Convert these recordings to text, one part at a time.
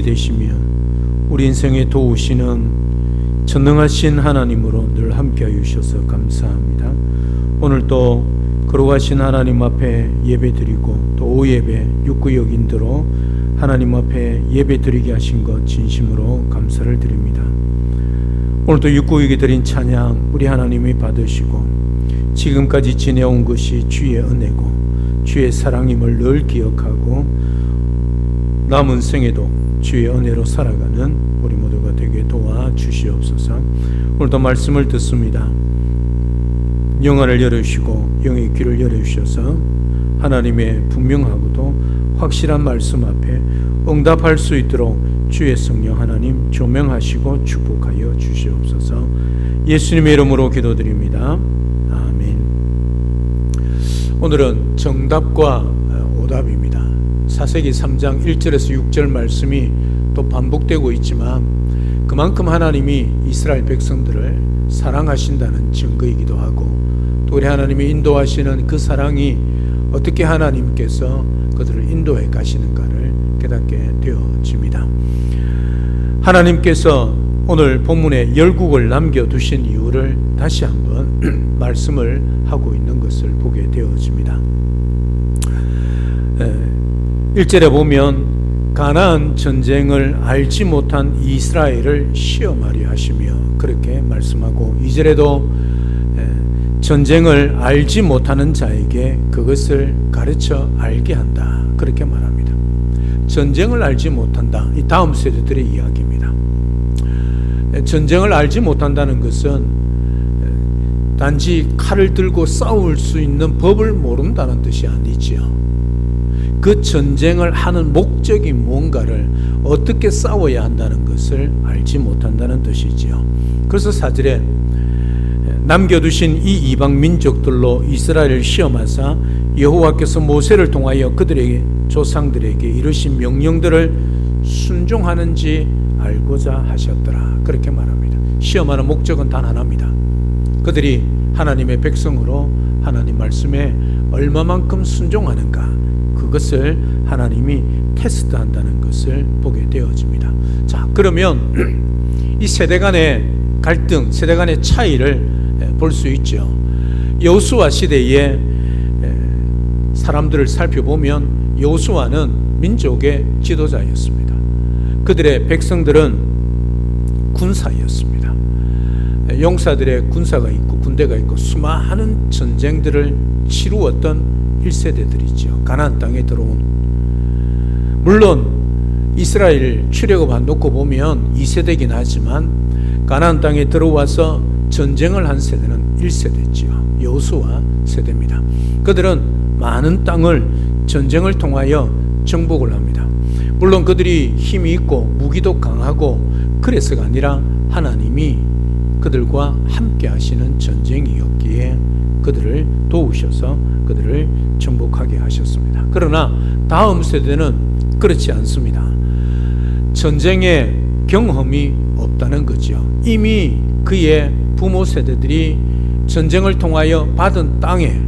되시며 우리 인생에 도우시는 전능하신 하나님으로 늘 함께하여 주셔서 감사합니다. 오늘도 거룩하신 하나님 앞에 예배드리고 또 오예배 육구역인대로 하나님 앞에 예배드리게 하신 것 진심으로 감사를 드립니다. 오늘도 육구역이 드린 찬양 우리 하나님이 받으시고 지금까지 지내온 것이 주의 은혜고 주의 사랑임을 늘 기억하고 남은 생에도 주의 은혜로 살아가는 우리 모두가 되게 도와주시옵소서. 오늘도 말씀을 듣습니다. 영안을 열어주시고 영의 귀를 열어주셔서 하나님의 분명하고도 확실한 말씀 앞에 응답할 수 있도록 주의 성령 하나님 조명하시고 축복하여 주시옵소서. 예수님의 이름으로 기도드립니다. 아멘. 오늘은 정답과 오답입니다. 사세기 3장 1절에서 6절 말씀이 또 반복되고 있지만 그만큼 하나님이 이스라엘 백성들을 사랑하신다는 증거이기도 하고 또 우리 하나님이 인도하시는 그 사랑이 어떻게 하나님께서 그들을 인도해 가시는가를 깨닫게 되어집니다. 하나님께서 오늘 본문에 열국을 남겨두신 이유를 다시 한번 말씀을 하고 있는 것을 보게 되어집니다. 1절에 보면 가나안 전쟁을 알지 못한 이스라엘을 시험하려 하시며 그렇게 말씀하고 2절에도 전쟁을 알지 못하는 자에게 그것을 가르쳐 알게 한다 그렇게 말합니다. 전쟁을 알지 못한다, 이 다음 세대들의 이야기입니다. 전쟁을 알지 못한다는 것은 단지 칼을 들고 싸울 수 있는 법을 모른다는 뜻이 아니지요. 그 전쟁을 하는 목적이 뭔가를 어떻게 싸워야 한다는 것을 알지 못한다는 뜻이지요. 그래서 4절에 남겨두신 이 이방 민족들로 이스라엘을 시험하사 여호와께서 모세를 통하여 그들에게 조상들에게 이르신 명령들을 순종하는지 알고자 하셨더라 그렇게 말합니다. 시험하는 목적은 단 하나입니다. 그들이 하나님의 백성으로 하나님 말씀에 얼마만큼 순종하는가, 그것을 하나님이 테스트한다는 것을 보게 되어집니다. 자, 그러면 이 세대 간의 갈등, 세대 간의 차이를 볼 수 있죠. 여호수아 시대의 사람들을 살펴보면 여호수아는 민족의 지도자였습니다. 그들의 백성들은 군사였습니다. 용사들의 군사가 있고 군대가 있고 수많은 전쟁들을 치루었던 1세대들이죠. 가나안 땅에 들어온, 물론 이스라엘 출애굽한 놓고 보면 2세대긴 하지만 가나안 땅에 들어와서 전쟁을 한 세대는 1세대지요. 여호수아 세대입니다. 그들은 많은 땅을 전쟁을 통하여 정복을 합니다. 물론 그들이 힘이 있고 무기도 강하고 그래서가 아니라 하나님이 그들과 함께 하시는 전쟁이었기에 그들을 도우셔서 그들을 정복하게 하셨습니다. 그러나 다음 세대는 그렇지 않습니다. 전쟁의 경험이 없다는 거죠. 이미 그의 부모 세대들이 전쟁을 통하여 받은 땅에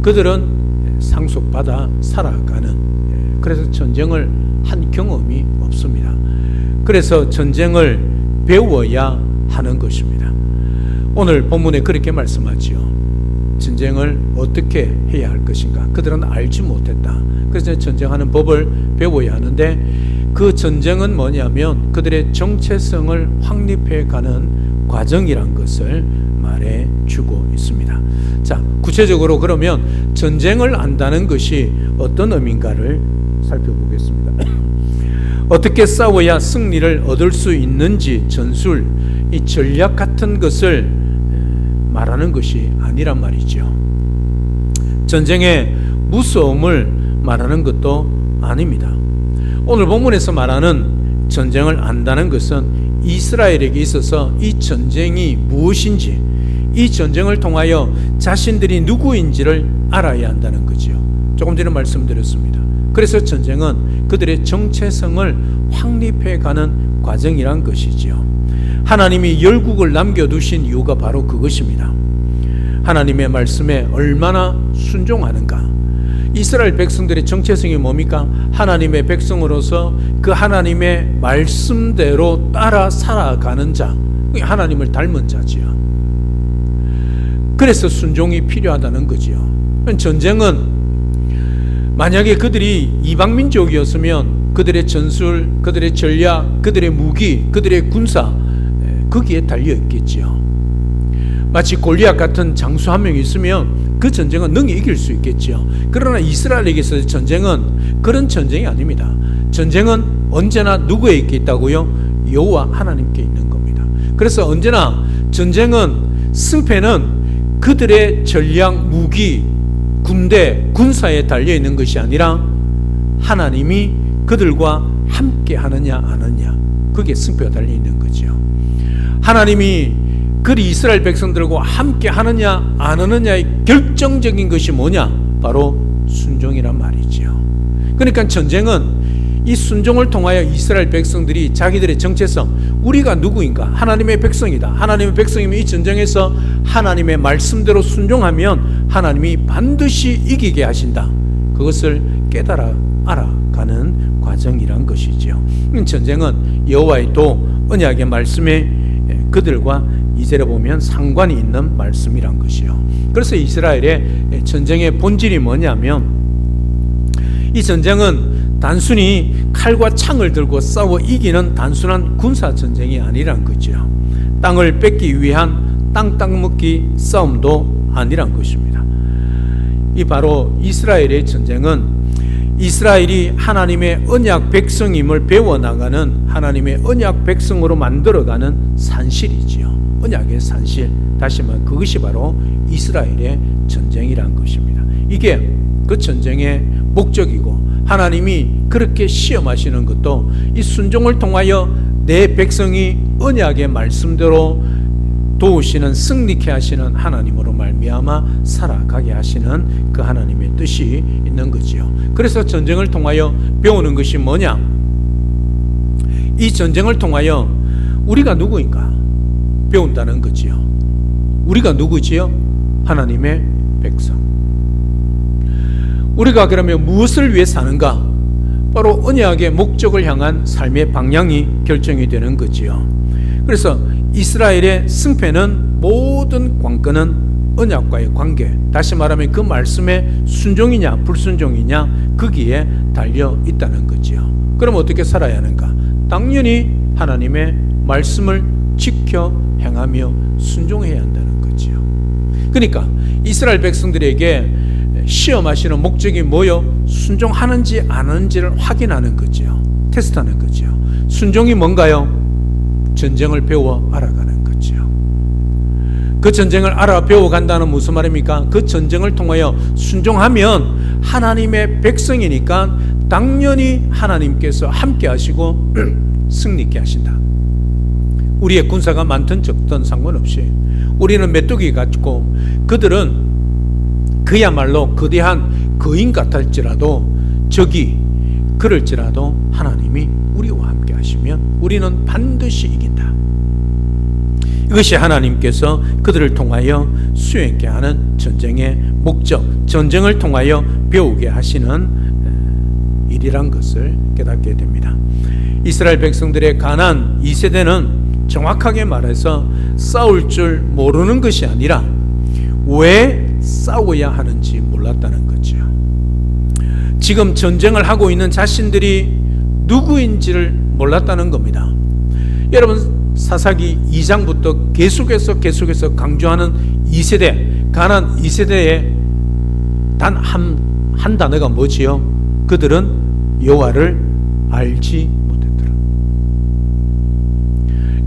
그들은 상속받아 살아가는, 그래서 전쟁을 한 경험이 없습니다. 그래서 전쟁을 배워야 하는 것입니다. 오늘 본문에 그렇게 말씀하지요. 전쟁을 어떻게 해야 할 것인가 그들은 알지 못했다. 그래서 전쟁하는 법을 배워야 하는데 그 전쟁은 뭐냐면 그들의 정체성을 확립해가는 과정이란 것을 말해주고 있습니다. 자, 구체적으로 그러면 전쟁을 안다는 것이 어떤 의미인가를 살펴보겠습니다. 어떻게 싸워야 승리를 얻을 수 있는지 전술, 이 전략 같은 것을 말하는 것이 아니란 말이죠. 전쟁의 무서움을 말하는 것도 아닙니다. 오늘 본문에서 말하는 전쟁을 안다는 것은 이스라엘에게 있어서 이 전쟁이 무엇인지, 이 전쟁을 통하여 자신들이 누구인지를 알아야 한다는 거죠. 조금 전에 말씀드렸습니다. 그래서 전쟁은 그들의 정체성을 확립해가는 과정이란 것이지요. 하나님이 열국을 남겨두신 이유가 바로 그것입니다. 하나님의 말씀에 얼마나 순종하는가, 이스라엘 백성들의 정체성이 뭡니까? 하나님의 백성으로서 그 하나님의 말씀대로 따라 살아가는 자, 하나님을 닮은 자지요. 그래서 순종이 필요하다는 거지요. 전쟁은 만약에 그들이 이방민족이었으면 그들의 전술, 그들의 전략, 그들의 무기, 그들의 군사 거기에 달려있겠지요. 마치 골리앗 같은 장수 한 명이 있으면 그 전쟁은 능히 이길 수 있겠지요. 그러나 이스라엘에게서 전쟁은 그런 전쟁이 아닙니다. 전쟁은 언제나 누구에게 있다고요? 여호와 하나님께 있는 겁니다. 그래서 언제나 전쟁은 승패는 그들의 전략, 무기, 군대, 군사에 달려있는 것이 아니라 하나님이 그들과 함께 하느냐 안 하느냐, 그게 승패가 달려있는 거죠. 하나님이 그리 이스라엘 백성들과 함께 하느냐 안 하느냐의 결정적인 것이 뭐냐? 바로 순종이란 말이지요. 그러니까 전쟁은 이 순종을 통하여 이스라엘 백성들이 자기들의 정체성, 우리가 누구인가? 하나님의 백성이다. 하나님의 백성이면 이 전쟁에서 하나님의 말씀대로 순종하면 하나님이 반드시 이기게 하신다. 그것을 깨달아 알아가는 과정이란 것이지요. 전쟁은 여호와의 도, 언약의 말씀에 그들과 이제로 보면 상관이 있는 말씀이란 것이요. 그래서 이스라엘의 전쟁의 본질이 뭐냐면, 이 전쟁은 단순히 칼과 창을 들고 싸워 이기는 단순한 군사 전쟁이 아니란 거죠. 땅을 뺏기 위한 땅 먹기 싸움도 아니란 것입니다. 이 바로 이스라엘의 전쟁은 이스라엘이 하나님의 언약 백성임을 배워나가는, 하나님의 언약 백성으로 만들어가는 산실이지요. 언약의 산실, 다시 말하면 그것이 바로 이스라엘의 전쟁이란 것입니다. 이게 그 전쟁의 목적이고, 하나님이 그렇게 시험하시는 것도 이 순종을 통하여 내 백성이 언약의 말씀대로 도우시는, 승리케 하시는 하나님으로 말미암아 살아가게 하시는 그 하나님의 뜻이 있는 거지요. 그래서 전쟁을 통하여 배우는 것이 뭐냐? 이 전쟁을 통하여 우리가 누구인가 배운다는 거지요. 우리가 누구지요? 하나님의 백성. 우리가 그러면 무엇을 위해 사는가? 바로 언약의 목적을 향한 삶의 방향이 결정이 되는 거지요. 그래서 이스라엘의 승패는, 모든 관건은 언약과의 관계, 다시 말하면 그 말씀에 순종이냐 불순종이냐 거기에 달려 있다는 거지요. 그럼 어떻게 살아야 하는가? 당연히 하나님의 말씀을 지켜 행하며 순종해야 한다는 거지요. 그러니까 이스라엘 백성들에게 시험하시는 목적이 뭐요? 순종하는지 안 하는지를 확인하는 거지요. 테스트하는 거지요. 순종이 뭔가요? 전쟁을 배워 알아가는 거지요. 그 전쟁을 알아 배워간다는 무슨 말입니까? 그 전쟁을 통하여 순종하면 하나님의 백성이니까 당연히 하나님께서 함께 하시고 승리케 하신다. 우리의 군사가 많든 적든 상관없이 우리는 메뚜기 같고 그들은 그야말로 거대한 거인 같을지라도, 적이 그럴지라도 하나님이 우리와 함께 하시면 우리는 반드시 이긴다. 이것이 하나님께서 그들을 통하여 수행케 하는 전쟁의 목적, 전쟁을 통하여 배우게 하시는 일이란 것을 깨닫게 됩니다. 이스라엘 백성들의 가나안 2세대는 정확하게 말해서 싸울 줄 모르는 것이 아니라 왜 싸워야 하는지 몰랐다는 거죠. 지금 전쟁을 하고 있는 자신들이 누구인지를 몰랐다는 겁니다. 여러분, 사사기 2장부터 계속해서 강조하는 2세대, 가나안 2세대의 단 한 단어가 뭐지요? 그들은 여호와를 알지 못했더라.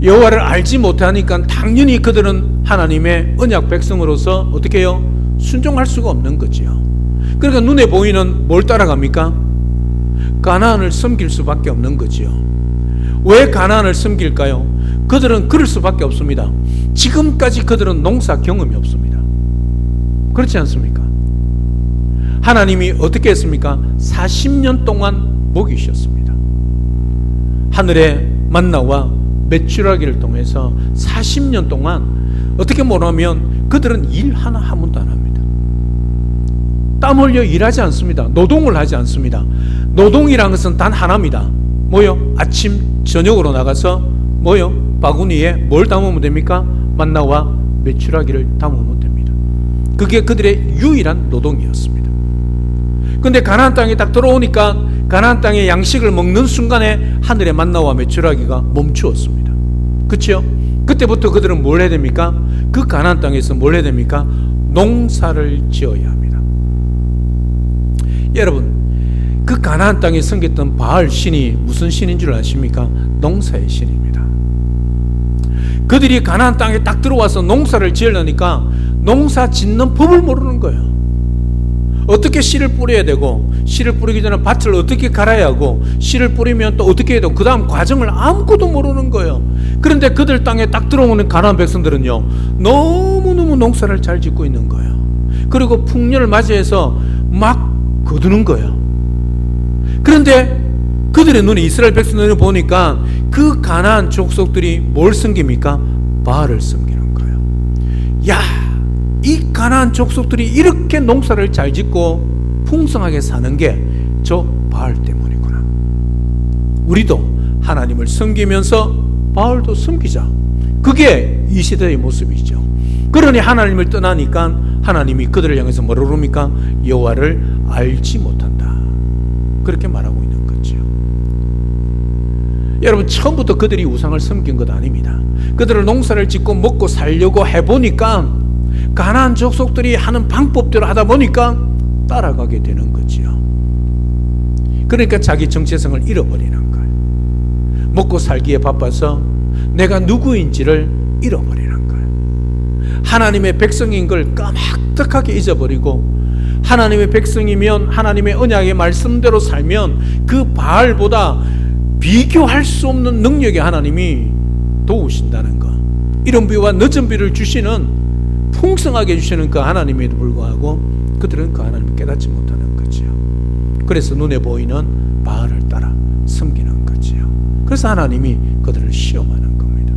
여호와를 알지 못하니까 당연히 그들은 하나님의 언약 백성으로서 어떻게 해요? 순종할 수가 없는 거지요. 그러니까 눈에 보이는 뭘 따라갑니까? 가나안을 섬길 수밖에 없는 거지요. 왜 가나안을 섬길까요? 그들은 그럴 수밖에 없습니다. 지금까지 그들은 농사 경험이 없습니다. 그렇지 않습니까? 하나님이 어떻게 했습니까? 40년 동안 먹이셨습니다. 하늘의 만나와 메추라기를 통해서 40년 동안 어떻게 말하면 그들은 일 하나 한 번도 안 합니다. 땀 흘려 일하지 않습니다. 노동을 하지 않습니다. 노동이란 것은 단 하나입니다. 뭐요? 아침 저녁으로 나가서 뭐요? 바구니에 뭘 담으면 됩니까? 만나와 메추라기를 담으면 됩니다. 그게 그들의 유일한 노동이었습니다. 근데 가나안 땅에 딱 들어오니까 가나안 땅의 양식을 먹는 순간에 하늘의 만나와 메추라기가 멈추었습니다. 그렇죠? 그때부터 그들은 뭘 해야 됩니까? 그 가나안 땅에서 뭘 해야 됩니까? 농사를 지어야 합니다. 여러분, 그 가나안 땅에 섬겼던 바알 신이 무슨 신인 줄 아십니까? 농사의 신입니다. 그들이 가나안 땅에 딱 들어와서 농사를 지으려니까 농사 짓는 법을 모르는 거예요. 어떻게 씨를 뿌려야 되고, 씨를 뿌리기 전에 밭을 어떻게 갈아야 하고, 씨를 뿌리면 또 어떻게 해야 되고, 그 다음 과정을 아무것도 모르는 거예요. 그런데 그들 땅에 딱 들어오는 가나안 백성들은요, 너무너무 농사를 잘 짓고 있는 거예요. 그리고 풍년을 맞이해서 막 거두는 거예요. 그런데 그들의 눈에, 이스라엘 백성들을 보니까 그 가나안 족속들이 뭘 섬깁니까? 바알을 섬기는 거예요. 야, 이 가나안 족속들이 이렇게 농사를 잘 짓고 풍성하게 사는 게 저 바알 때문이구나. 우리도 하나님을 섬기면서 바알도 섬기자. 그게 이 시대의 모습이죠. 그러니 하나님을 떠나니까 하나님이 그들을 향해서 뭐라 그럽니까? 여호와를 알지 못한다. 그렇게 말하고 있는 거죠. 여러분, 처음부터 그들이 우상을 섬긴 것 아닙니다. 그들은 농사를 짓고 먹고 살려고 해보니까 가나안 족속들이 하는 방법대로 하다 보니까 따라가게 되는 거지요. 그러니까 자기 정체성을 잃어버리는 거예요. 먹고 살기에 바빠서 내가 누구인지를 잃어버리는 거예요. 하나님의 백성인 걸 까마득하게 잊어버리고, 하나님의 백성이면 하나님의 언약의 말씀대로 살면 그 바알보다 비교할 수 없는 능력의 하나님이 도우신다는 것, 이른 비와 늦은 비를 주시는, 풍성하게 주시는 그 하나님에도 불구하고 그들은 그 하나님을 깨닫지 못하는 거지요. 그래서 눈에 보이는 바알을 따라 섬기는 거지요. 그래서 하나님이 그들을 시험하는 겁니다.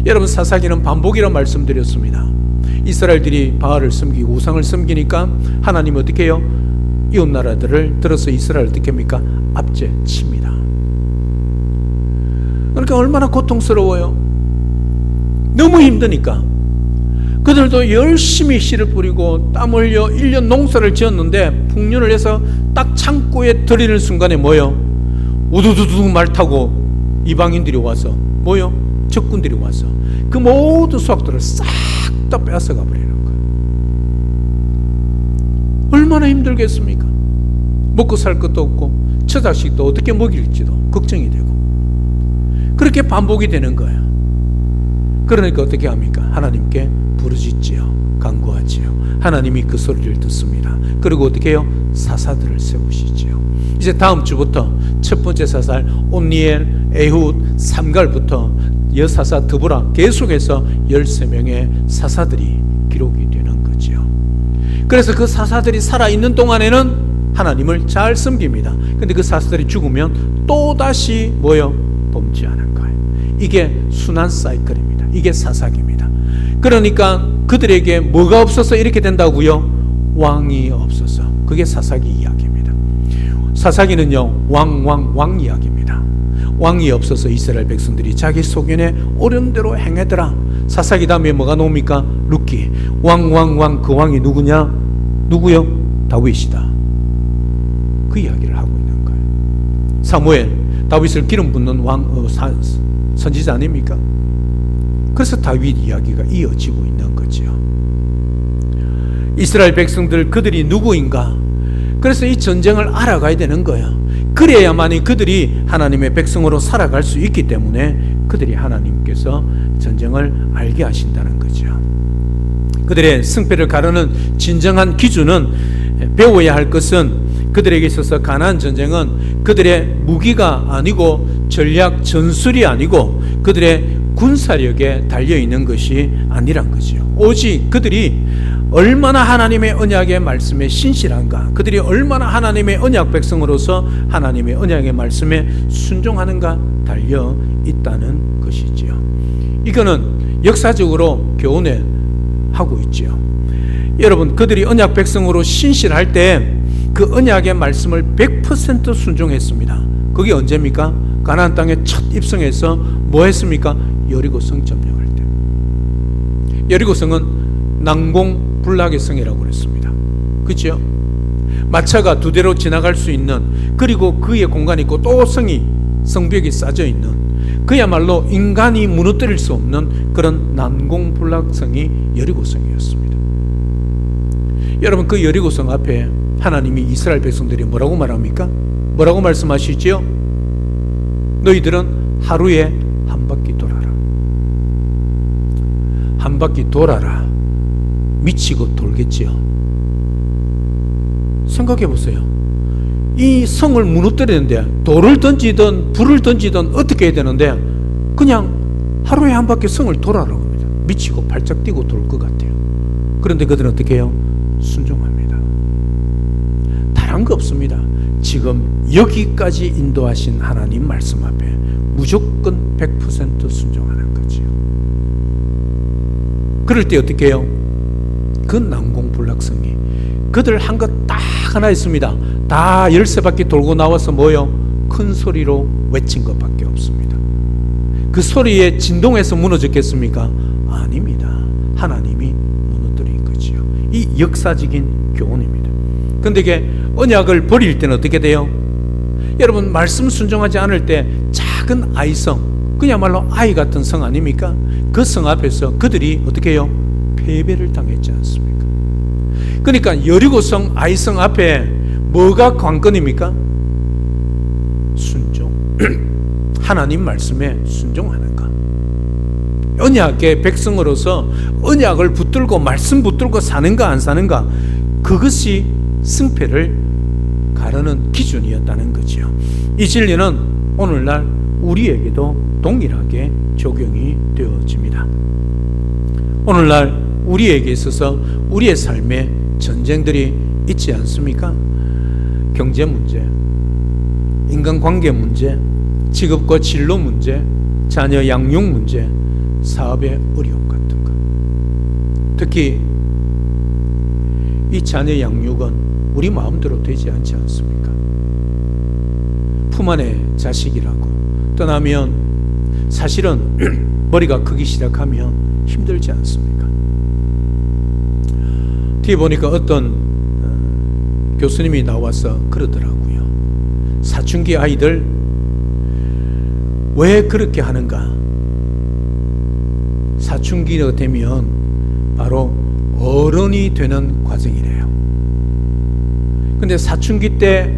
여러분, 사사기는 반복이라 말씀드렸습니다. 이스라엘들이 바알을 섬기고 우상을 섬기니까 하나님이 어떻게 해요? 이웃 나라들을 들어서 이스라엘을 어떻게 합니까? 압제칩니다. 그러니까 얼마나 고통스러워요. 너무 힘드니까 그들도 열심히 씨를 뿌리고 땀 흘려 1년 농사를 지었는데, 풍년을 해서 딱 창고에 들이는 순간에 뭐요? 우두두두 말 타고 이방인들이 와서 뭐요? 적군들이 와서 그 모든 수확들을 싹 다 뺏어가 버리는 거예요. 얼마나 힘들겠습니까? 먹고 살 것도 없고 처자식도 어떻게 먹일지도 걱정이 되고, 그렇게 반복이 되는 거예요. 그러니까 어떻게 합니까? 하나님께 부르짖지요. 간구하지요. 하나님이 그 소리를 듣습니다. 그리고 어떻게 해요? 사사들을 세우시지요. 이제 다음 주부터 첫 번째 사살 온니엘, 에훗, 삼갈부터 여사사 드보라 계속해서 13명의 사사들이 기록이 되는 거지요. 그래서 그 사사들이 살아있는 동안에는 하나님을 잘 섬깁니다. 근데 그 사사들이 죽으면 또다시 뭐요? 범죄하는 거예요. 이게 순환 사이클입니다. 이게 사사기입니다. 그러니까 그들에게 뭐가 없어서 이렇게 된다고요? 왕이 없어서. 그게 사사기 이야기입니다. 사사기는요, 왕 이야기입니다. 왕이 없어서 이스라엘 백성들이 자기 소견에 옳은 대로 행하더라. 사사기 다음에 뭐가 나옵니까? 룻기. 왕. 그 왕이 누구냐? 누구요? 다윗이다. 그 이야기를 하고 있는 거예요. 사무엘, 다윗을 기름 붓는 선지자 아닙니까? 그래서 다윗 이야기가 이어지고 있는 거지요. 이스라엘 백성들, 그들이 누구인가? 그래서 이 전쟁을 알아가야 되는 거예요. 그래야만이 그들이 하나님의 백성으로 살아갈 수 있기 때문에 그들이 하나님께서 전쟁을 알게 하신다는 거죠. 그들의 승패를 가르는 진정한 기준은, 배워야 할 것은, 그들에게 있어서 가나안 전쟁은 그들의 무기가 아니고 전략 전술이 아니고 그들의 군사력에 달려있는 것이 아니란 거죠. 오직 그들이 얼마나 하나님의 언약의 말씀에 신실한가, 그들이 얼마나 하나님의 언약 백성으로서 하나님의 언약의 말씀에 순종하는가 달려 있다는 것이지요. 이거는 역사적으로 교훈을 하고 있지요. 여러분, 그들이 언약 백성으로 신실할 때 그 언약의 말씀을 100% 순종했습니다. 그게 언제입니까? 가나안 땅에 첫 입성해서 뭐 했습니까? 여리고성 점령할 때. 여리고성은 난공불락의 성이라고 그랬습니다. 그렇죠? 마차가 두 대로 지나갈 수 있는, 그리고 그의 공간이 있고 또 성벽이 쌓여 있는, 그야말로 인간이 무너뜨릴 수 없는 그런 난공불락성이 여리고성이었습니다. 여러분, 그 여리고성 앞에 하나님이 이스라엘 백성들이 뭐라고 말합니까? 뭐라고 말씀하시지요? 너희들은 하루에 한 바퀴 돌아라. 한 바퀴 돌아라. 미치고 돌겠지요. 생각해 보세요. 이 성을 무너뜨리는데 돌을 던지든 불을 던지든 어떻게 해야 되는데 그냥 하루에 한 바퀴 성을 돌아라고 합니다. 미치고 발작 뛰고 돌 것 같아요. 그런데 그들은 어떻게 해요? 순종합니다. 다른 거 없습니다. 지금 여기까지 인도하신 하나님 말씀 앞에 무조건 100% 순종하는 거지요. 그럴 때 어떻게 해요? 그 난공불락성이 그들 한 것 딱 하나 있습니다. 다 13바퀴 돌고 나와서 뭐요? 큰 소리로 외친 것밖에 없습니다. 그 소리에 진동해서 무너졌겠습니까? 아닙니다. 하나님이 무너뜨린 거지요. 이 역사적인 교훈입니다. 근데 이게 언약을 버릴 때는 어떻게 돼요? 여러분, 말씀 순종하지 않을 때 작은 아이성, 그야말로 아이 같은 성 아닙니까? 그 성 앞에서 그들이 어떻게 해요? 패배를 당했지 않습니까? 그러니까 여리고성 아이성 앞에 뭐가 관건입니까? 순종. 하나님 말씀에 순종하는 것. 언약의 백성으로서 언약을 붙들고 말씀 붙들고 사는가 안 사는가, 그것이 승패를 가르는 기준이었다는 거지요. 이 진리는 오늘날 우리에게도 동일하게 적용이 되어집니다. 오늘날 우리에게 있어서 우리의 삶에 전쟁들이 있지 않습니까? 경제 문제, 인간관계 문제, 직업과 진로 문제, 자녀 양육 문제, 사업의 어려움 같은 것. 특히 이 자녀 양육은 우리 마음대로 되지 않지 않습니까? 품 안에 자식이라고 떠나면 사실은 머리가 크기 시작하면 힘들지 않습니까? 뒤에 보니까 어떤 교수님이 나와서 그러더라고요. 사춘기 아이들 왜 그렇게 하는가? 사춘기가 되면 바로 어른이 되는 과정이래요. 근데 사춘기 때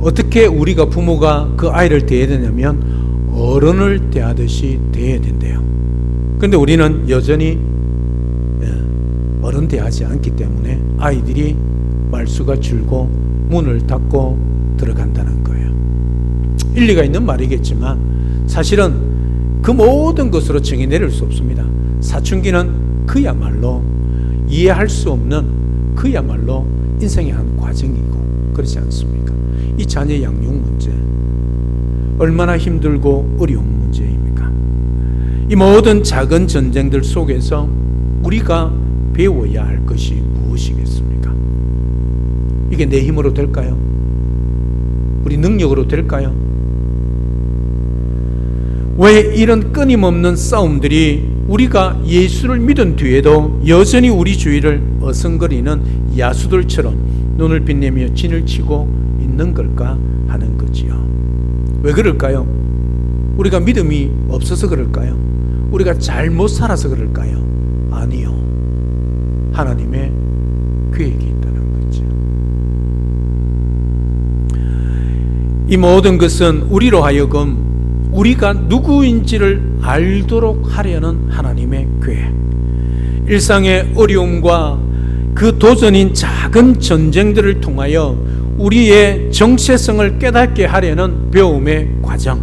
어떻게 우리가 부모가 그 아이를 대해야 되냐면 어른을 대하듯이 대해야 된대요. 근데 우리는 여전히 어른 대하지 않기 때문에 아이들이 말수가 줄고 문을 닫고 들어간다는 거예요. 일리가 있는 말이겠지만 사실은 그 모든 것으로 정의 내릴 수 없습니다. 사춘기는 그야말로 이해할 수 없는 그야말로 인생의 한 과정이고 그렇지 않습니까? 이 자녀 양육 문제 얼마나 힘들고 어려운 문제입니까? 이 모든 작은 전쟁들 속에서 우리가 배워야 할 것이 무엇이겠습니까? 이게 내 힘으로 될까요? 우리 능력으로 될까요? 왜 이런 끊임없는 싸움들이 우리가 예수를 믿은 뒤에도 여전히 우리 주위를 어성거리는 야수들처럼 눈을 빛내며 진을 치고 있는 걸까 하는 거지요. 왜 그럴까요? 우리가 믿음이 없어서 그럴까요? 우리가 잘못 살아서 그럴까요? 아니요. 하나님의 계획이 있다는 거죠. 이 모든 것은 우리로 하여금 우리가 누구인지를 알도록 하려는 하나님의 계획. 일상의 어려움과 그 도전인 작은 전쟁들을 통하여 우리의 정체성을 깨닫게 하려는 배움의 과정,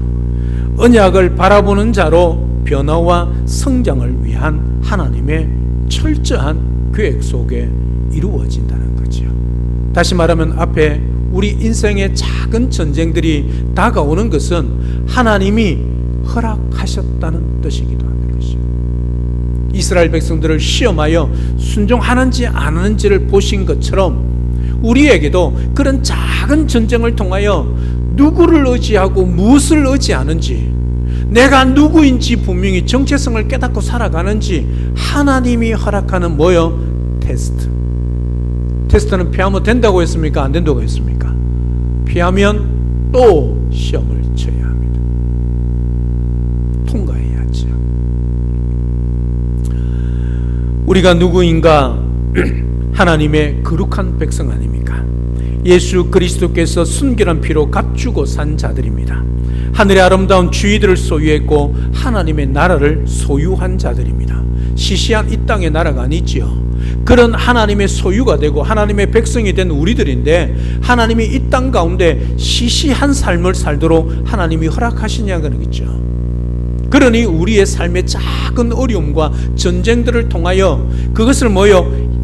언약을 바라보는 자로 변화와 성장을 위한 하나님의 철저한 계획 속에 이루어진다는 거죠. 다시 말하면 앞에 우리 인생의 작은 전쟁들이 다가오는 것은 하나님이 허락하셨다는 뜻이기도 하는 것이죠. 이스라엘 백성들을 시험하여 순종하는지 안 하는지를 보신 것처럼 우리에게도 그런 작은 전쟁을 통하여 누구를 의지하고 무엇을 의지하는지, 내가 누구인지 분명히 정체성을 깨닫고 살아가는지 하나님이 허락하는 뭐요? 테스트. 테스트는 피하면 된다고 했습니까? 안 된다고 했습니까? 피하면 또 시험을 쳐야 합니다. 통과해야죠. 우리가 누구인가? 하나님의 거룩한 백성 아닙니까? 예수 그리스도께서 순결한 피로 값주고 산 자들입니다. 하늘의 아름다운 주의들을 소유했고 하나님의 나라를 소유한 자들입니다. 시시한 이 땅의 나라가 아니지요. 그런 하나님의 소유가 되고 하나님의 백성이 된 우리들인데, 하나님이 이 땅 가운데 시시한 삶을 살도록 하나님이 허락하시냐는 거죠. 그러니 우리의 삶의 작은 어려움과 전쟁들을 통하여 그것을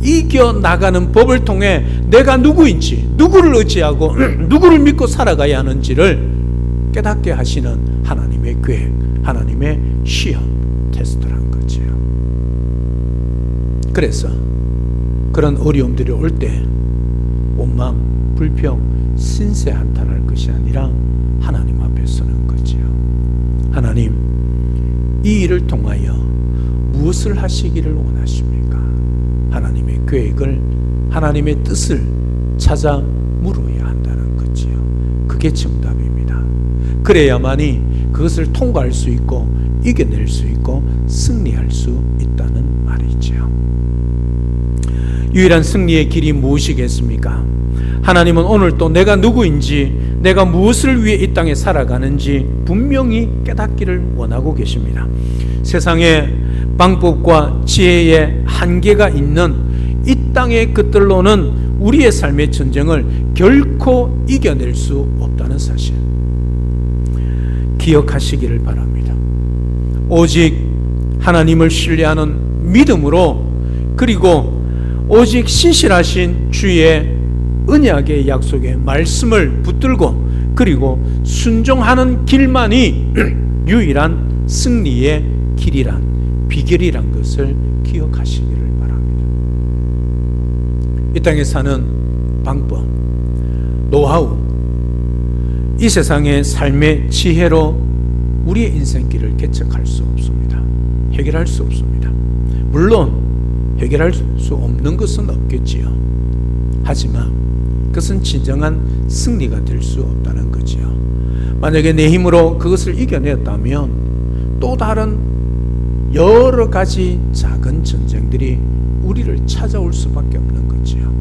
이겨나가는 법을 통해 내가 누구인지, 누구를 의지하고 누구를 믿고 살아가야 하는지를 깨닫게 하시는 하나님의 계획, 하나님의 시험, 테스트란 거죠. 그래서 그런 어려움들이 올 때 원망, 불평, 신세한탄할 것이 아니라 하나님 앞에 서는 거지요. 하나님, 이 일을 통하여 무엇을 하시기를 원하십니까? 하나님의 계획을, 하나님의 뜻을 찾아 물어야 한다는 거지요. 그게 정답입니다. 그래야만이 그것을 통과할 수 있고 이겨낼 수 있고 승리할 수 있다는 말이지요. 유일한 승리의 길이 무엇이겠습니까? 하나님은 오늘도 내가 누구인지, 내가 무엇을 위해 이 땅에 살아가는지 분명히 깨닫기를 원하고 계십니다. 세상에 방법과 지혜의 한계가 있는 이 땅의 것들로는 우리의 삶의 전쟁을 결코 이겨낼 수 없다는 사실 기억하시기를 바랍니다. 오직 하나님을 신뢰하는 믿음으로, 그리고 오직 신실하신 주의 언약의 약속의 말씀을 붙들고, 그리고 순종하는 길만이 유일한 승리의 길이란, 비결이란 것을 기억하시기를 바랍니다. 이 땅에 사는 방법, 노하우, 이 세상의 삶의 지혜로 우리의 인생길을 개척할 수 없습니다. 해결할 수 없습니다. 물론 해결할 수 없는 것은 없겠지요. 하지만 그것은 진정한 승리가 될 수 없다는 거지요. 만약에 내 힘으로 그것을 이겨냈다면 또 다른 여러 가지 작은 전쟁들이 우리를 찾아올 수밖에 없는 거지요.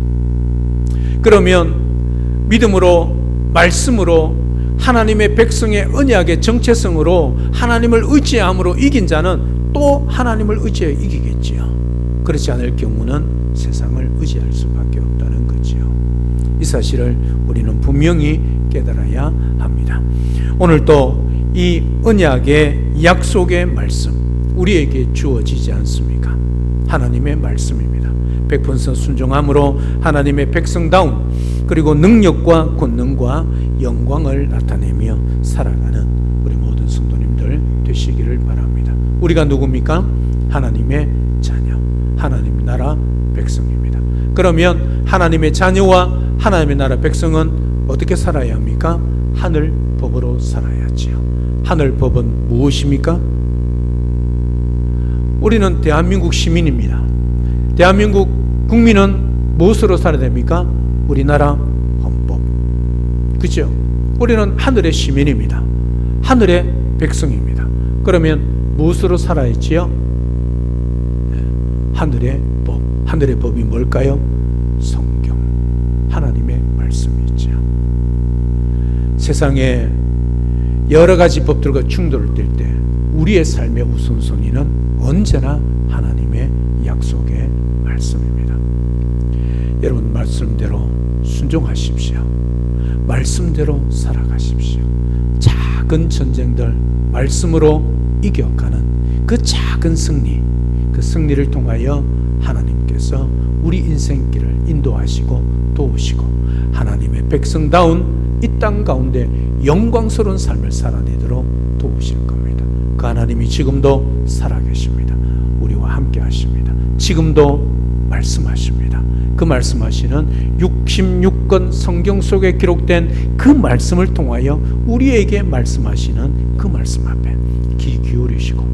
그러면 믿음으로, 말씀으로, 하나님의 백성의 언약의 정체성으로 하나님을 의지함으로 이긴 자는 또 하나님을 의지해 이기겠지요. 그렇지 않을 경우는 세상을 의지할 수밖에 없다는 거지요. 이 사실을 우리는 분명히 깨달아야 합니다. 오늘도 이 언약의 약속의 말씀 우리에게 주어지지 않습니까? 하나님의 말씀입니다. 100% 순종함으로 하나님의 백성다운, 그리고 능력과 권능과 영광을 나타내며 살아가는 우리 모든 성도님들 되시기를 바랍니다. 우리가 누굽니까? 하나님의 자녀, 하나님 나라 백성입니다. 그러면 하나님의 자녀와 하나님의 나라 백성은 어떻게 살아야 합니까? 하늘 법으로 살아야지요. 하늘 법은 무엇입니까? 우리는 대한민국 시민입니다. 대한민국 국민은 무엇으로 살아야 됩니까? 우리나라 헌법. 그죠? 우리는 하늘의 시민입니다. 하늘의 백성입니다. 그러면 무엇으로 살아야지요? 하늘의 법. 하늘의 법이 뭘까요? 성경. 하나님의 말씀이죠. 세상에 여러 가지 법들과 충돌될 때 우리의 삶의 우선순위는 언제나 하나님의 약속의 말씀입니다. 여러분, 말씀대로 순종하십시오. 말씀대로 살아가십시오. 작은 전쟁들 말씀으로 이겨가는 그 작은 승리, 그 승리를 통하여 하나님께서 우리 인생길을 인도하시고 도우시고 하나님의 백성다운 이 땅 가운데 영광스러운 삶을 살아내도록 도우실 겁니다. 그 하나님이 지금도 살아계십니다. 우리와 함께 지금도 말씀하십니다. 그 말씀하시는 66권 성경 속에 기록된 그 말씀을 통하여 우리에게 말씀하시는 그 말씀 앞에 귀 기울이시고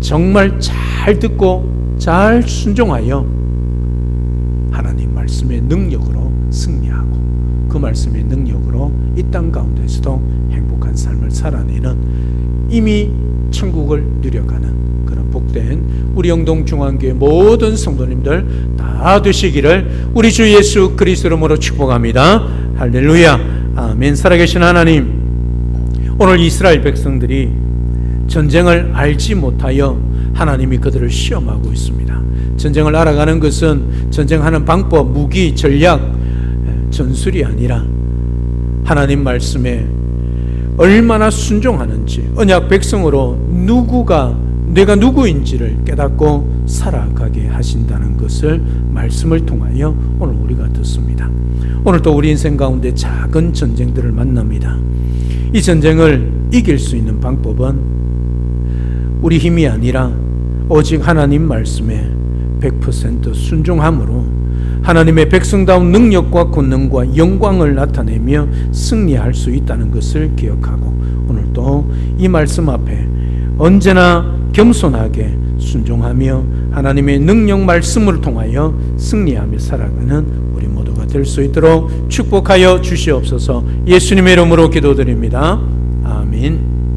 정말 잘 듣고 잘 순종하여 하나님 말씀의 능력으로 승리하고 그 말씀의 능력으로 이 땅 가운데서도 행복한 삶을 살아내는 이미 천국을 누려가는 그런 복된 우리 영동중앙교회 모든 성도님들 다 되시기를 우리 주 예수 그리스도 이름으로 축복합니다. 할렐루야. 아멘. 살아계신 하나님, 오늘 이스라엘 백성들이 전쟁을 알지 못하여 하나님이 그들을 시험하고 있습니다. 전쟁을 알아가는 것은 전쟁하는 방법, 무기, 전략, 전술이 아니라 하나님 말씀에 얼마나 순종하는지, 언약 백성으로 내가 누구인지를 깨닫고 살아가게 하신다는 것을 말씀을 통하여 오늘 우리가 듣습니다. 오늘 또 우리 인생 가운데 작은 전쟁들을 만납니다. 이 전쟁을 이길 수 있는 방법은 우리 힘이 아니라 오직 하나님 말씀에 100% 순종함으로 하나님의 백성다운 능력과 권능과 영광을 나타내며 승리할 수 있다는 것을 기억하고 오늘도 이 말씀 앞에 언제나 겸손하게 순종하며 하나님의 능력 말씀을 통하여 승리하며 살아가는 우리 모두가 될 수 있도록 축복하여 주시옵소서. 예수님의 이름으로 기도드립니다. 아멘.